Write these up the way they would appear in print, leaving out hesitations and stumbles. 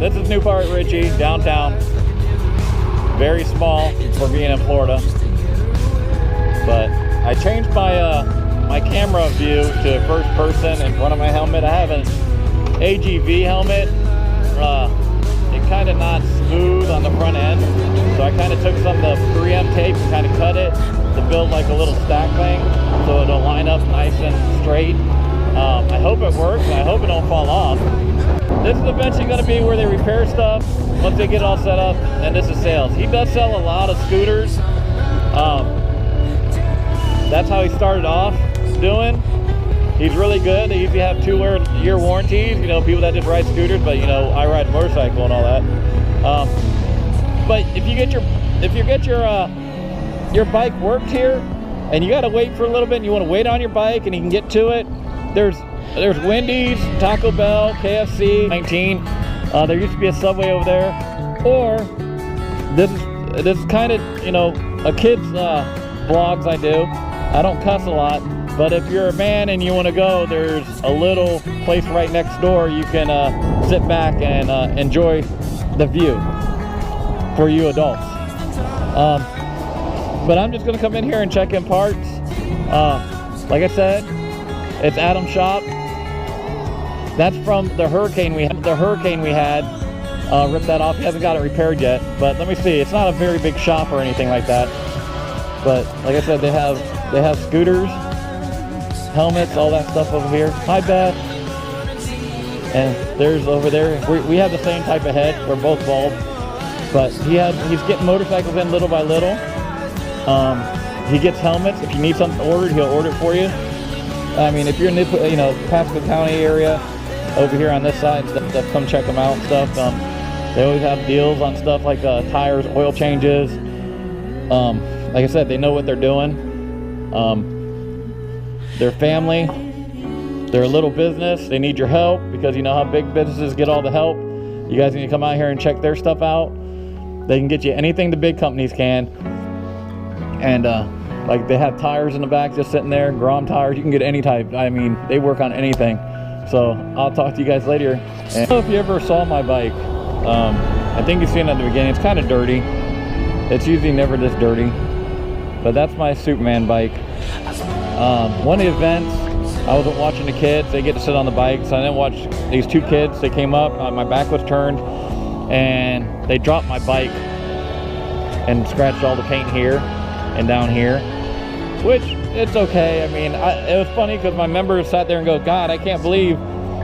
this is New Pirate Richie, downtown. Very small for being in Florida. But I changed my my camera view to first person in front of my helmet. I have an AGV helmet. It kind of not smooth on the front end, so I kind of took some of the 3M tape and kind of cut it to build like a little stack thing, so it'll line up nice and straight. I hope it works, and I hope it don't fall off. This is eventually going to be where they repair stuff once they get it all set up, and this is sales. He does sell a lot of scooters. That's how he started off doing. He's really good. They usually have 2-year warranties, you know, people that just ride scooters, but you know, I ride a motorcycle and all that. But if you get your bike worked here, and you got to wait for a little bit, and you want to wait on your bike, and you can get to it, there's Wendy's, Taco Bell, KFC, 19. There used to be a Subway over there. Or this is kind of, you know, a kid's vlogs I do. I don't cuss a lot, but if you're a man and you want to go, there's a little place right next door you can sit back and enjoy the view for you adults. But I'm just gonna come in here and check in parts. Like I said, it's Adam's shop. That's from the hurricane we had. Ripped that off. He hasn't got it repaired yet, but let me see. It's not a very big shop or anything like that, but like I said, they have scooters, helmets, all that stuff over here. Hi Beth. And there's over there, we have the same type of head. We're both bald, but he's getting motorcycles in little by little. He gets helmets. If you need something ordered, he'll order it for you. I mean, if you're in the, you know, Pasco County area, over here on this side, stuff, come check them out and stuff. They always have deals on stuff like tires, oil changes. Like I said, they know what they're doing. They're family. They're a little business. They need your help because you know how big businesses get all the help. You guys need to come out here and check their stuff out. They can get you anything the big companies can. And like they have tires in the back just sitting there, Grom tires. You can get any type. I mean, they work on anything. So I'll talk to you guys later. And I don't know if you ever saw my bike. I think you've seen it at the beginning. It's kind of dirty. It's usually never this dirty. But that's my Superman bike. One of the events, I wasn't watching the kids. They get to sit on the bike, so I didn't watch these two kids. They came up, my back was turned, and they dropped my bike and scratched all the paint here and down here, which it's okay. I mean, it was funny because my members sat there and go, God, I can't believe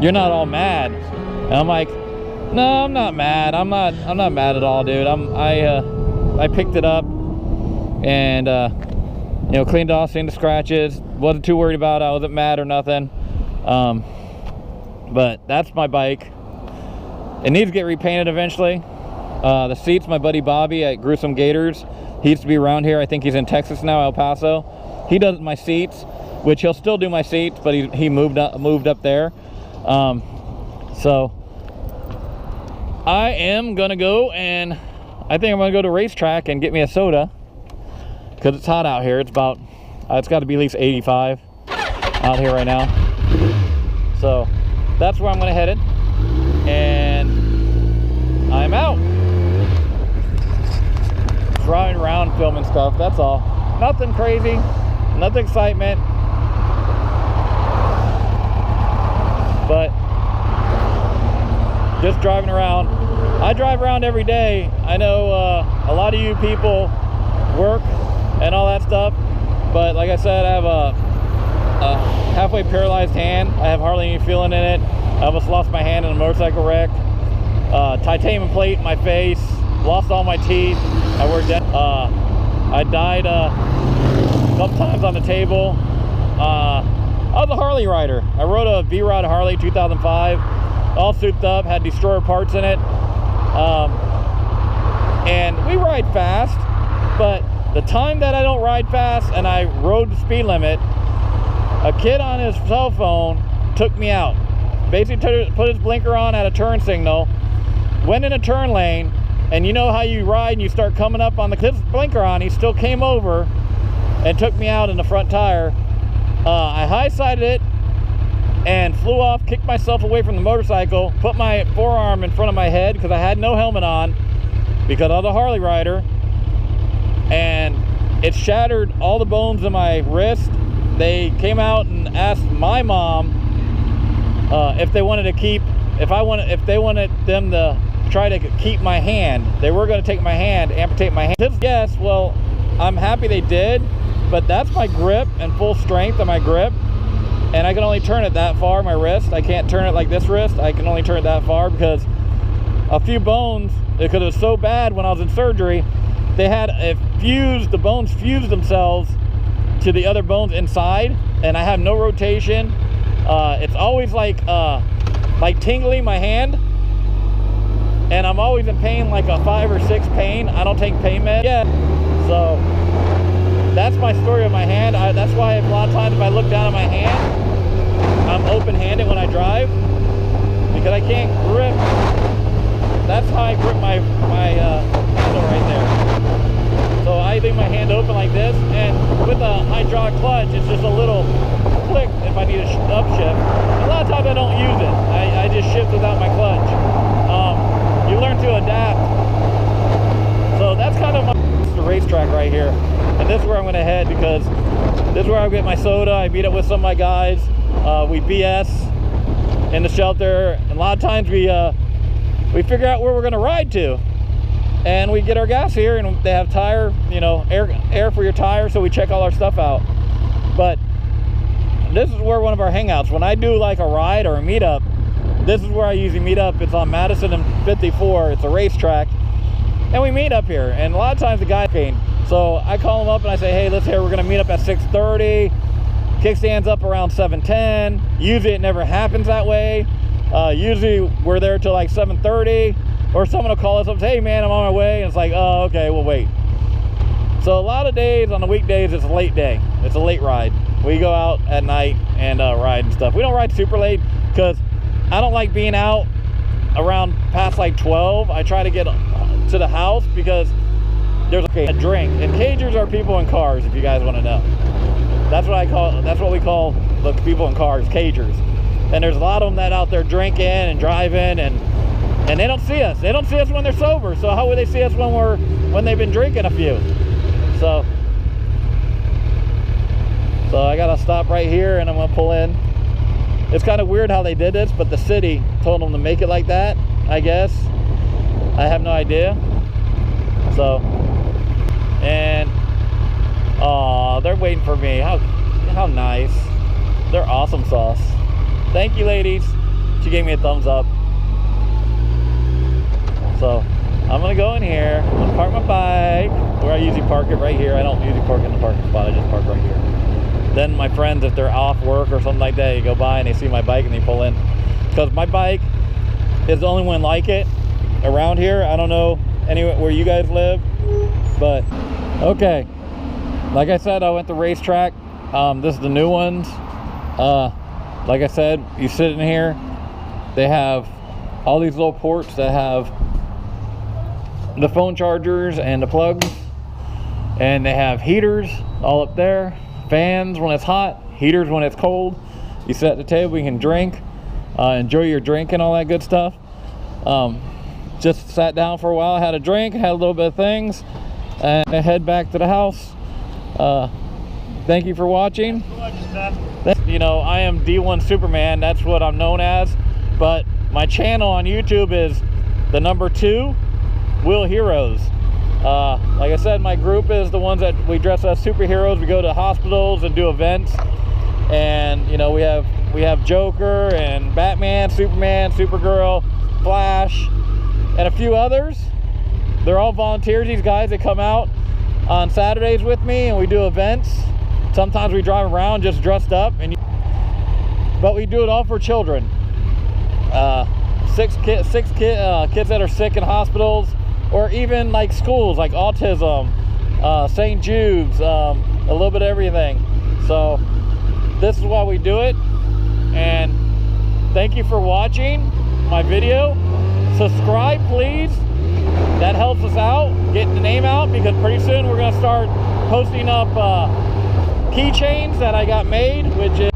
you're not all mad. And I'm like, no, I'm not mad. I'm not mad at all, dude. I picked it up and you know, cleaned off, seen the scratches, wasn't too worried about it. I wasn't mad or nothing. But that's my bike. It needs to get repainted eventually. The seats, my buddy Bobby at Gruesome Gators, he used to be around here. I think he's in Texas now, El Paso. He does my seats, which he'll still do my seats, but he moved up there. So I am gonna go, and I think I'm gonna go to Racetrac and get me a soda because it's hot out here. It's about it's got to be at least 85 out here right now. So that's where I'm gonna head it, and I'm out. Driving around filming stuff, that's all. Nothing crazy, nothing excitement, but just driving around. I drive around every day. I know a lot of you people work and all that stuff, but like I said, I have a halfway paralyzed hand. I have hardly any feeling in it. I almost lost my hand in a motorcycle wreck. Titanium plate in my face, lost all my teeth. I worked at, I died a couple times on the table. I was a Harley rider. I rode a V-Rod Harley 2005, all souped up, had destroyer parts in it. And we ride fast, but the time that I don't ride fast and I rode the speed limit, a kid on his cell phone took me out. Basically put his blinker on at a turn signal, went in a turn lane, and you know how you ride and you start coming up on the kid's blinker on, he still came over and took me out in the front tire. I high-sided it, and flew off, kicked myself away from the motorcycle, put my forearm in front of my head because I had no helmet on because I was a Harley rider, and it shattered all the bones in my wrist. They came out and asked my mom if they wanted to keep, if they wanted them to try to keep my hand. They were going to take my hand, amputate my hand. Yes, well, I'm happy they did, but that's my grip and full strength of my grip, and I can only turn it that far, my wrist. I can't turn it like this wrist. I can only turn it that far because a few bones, because it was so bad when I was in surgery, they had it fused, the bones fused themselves to the other bones inside, and I have no rotation. It's always like tingling my hand, and I'm always in pain, like a 5 or 6 pain. I don't take pain meds. Yeah, so that's my story of my hand. That's why a lot of times if I look down at my hand, I'm open-handed when I drive because I can't grip. That's how I grip my handle right there. So I leave my hand open like this, and with a hydraulic clutch, it's just a little click if I need a upshift. A lot of times I don't use it. I just shift without my clutch. You learn to adapt. So that's kind of the racetrack right here. And this is where I'm going to head because this is where I get my soda. I meet up with some of my guys. We BS in the shelter. And a lot of times we figure out where we're going to ride to. And we get our gas here, and they have tire, you know, air for your tire, so we check all our stuff out. But this is where one of our hangouts, when I do like a ride or a meetup, this is where I usually meet up. It's on Madison and 54. It's a racetrack, and we meet up here. And a lot of times the guy came, so I call him up and I say, hey, let's hear, we're gonna meet up at 6:30. Kickstand's up around 7:10. Usually it never happens that way. Usually we're there till like 7:30. Or someone will call us up and say, hey man, I'm on my way. And it's like, oh, okay, we'll wait. So a lot of days on the weekdays, it's a late day. It's a late ride. We go out at night and ride and stuff. We don't ride super late because I don't like being out around past like 12. I try to get to the house because there's a drink. And cagers are people in cars, if you guys want to know. That's what we call the people in cars, cagers. And there's a lot of them that out there drinking and driving, and they don't see us. They don't see us when they're sober. So how would they see us when they've been drinking a few? So I gotta stop right here, and I'm gonna pull in. It's kind of weird how they did this, but the city told them to make it like that, I guess. I have no idea. So, and oh, they're waiting for me. How nice. They're awesome sauce. Thank you, ladies. She gave me a thumbs up. So I'm gonna go in here. I'm gonna park my bike where I usually park it right here. I don't usually park in the parking spot. I just park right here. Then my friends, if they're off work or something like that, they go by and they see my bike and they pull in. Because my bike is the only one like it around here. I don't know anywhere where you guys live, but okay. Like I said, I went to racetrack. This is the new ones. Like I said, you sit in here. They have all these little ports that have the phone chargers and the plugs, and they have heaters all up there, fans when it's hot, heaters when it's cold. You sit at the table, you can drink, enjoy your drink and all that good stuff. Just sat down for a while, had a drink, had a little bit of things, and I head back to the house. Thank you for watching. You know, I am D1 Superman, that's what I'm known as, but my channel on YouTube is the number 2 Wheel Heroes. Like I said, my group is the ones that we dress as superheroes. We go to hospitals and do events, and you know, we have Joker and Batman, Superman, Supergirl, Flash, and a few others. They're all volunteers, these guys that come out on Saturdays with me, and we do events. Sometimes we drive around just dressed up, but we do it all for children. Kids that are sick in hospitals, or even like schools, like autism, St. Jude's, a little bit of everything. So this is why we do it. And thank you for watching my video. Subscribe, please. That helps us out, getting the name out, because pretty soon we're going to start posting up keychains that I got made, which is